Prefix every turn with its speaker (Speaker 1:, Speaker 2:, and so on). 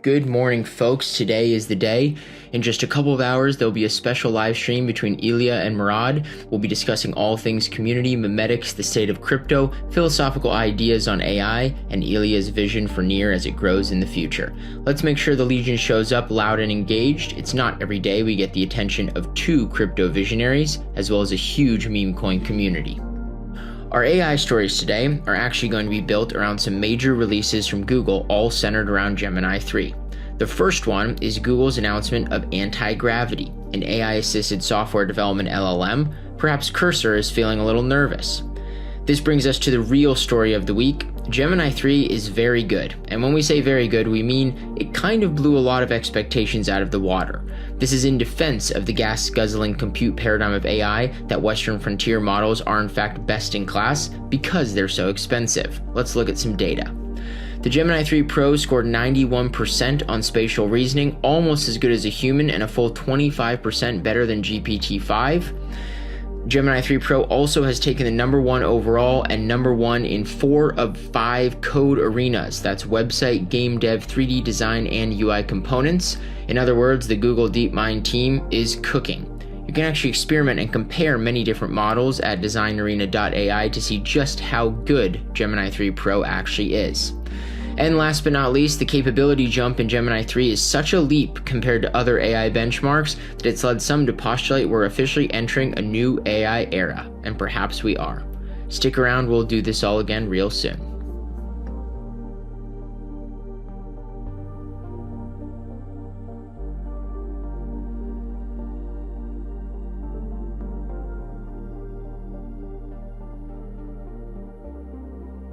Speaker 1: Good morning, folks. Today is the day. In just a couple of hours, there'll be a special live stream between Illia and Murad. We'll be discussing all things community, memetics, the state of crypto, philosophical ideas on AI, and Illia's vision for NEAR as it grows in the future. Let's make sure the Legion shows up loud and engaged. It's not every day we get the attention of two crypto visionaries, as well as a huge meme coin community. Our AI stories today are actually going to be built around some major releases from Google, all centered around Gemini 3. The first one is Google's announcement of Anti-Gravity, an AI-assisted software development LLM. Perhaps Cursor is feeling a little nervous. This brings us to the real story of the week. Gemini 3 is very good, and when we say very good, we mean it kind of blew a lot of expectations out of the water. This is in defense of the gas-guzzling compute paradigm of AI that Western frontier models are in fact best in class because they're so expensive. Let's look at some data. The Gemini 3 Pro scored 91% on spatial reasoning, almost as good as a human and a full 25% better than GPT-5. Gemini 3 Pro also has taken the #1 overall and #1 in 4 of 5 code arenas. That's website, game dev, 3D design, and UI components. In other words, the Google DeepMind team is cooking. You can actually experiment and compare many different models at designarena.ai to see just how good Gemini 3 Pro actually is. And last but not least, the capability jump in Gemini 3 is such a leap compared to other AI benchmarks that it's led some to postulate we're officially entering a new AI era, and perhaps we are. Stick around, we'll do this all again real soon.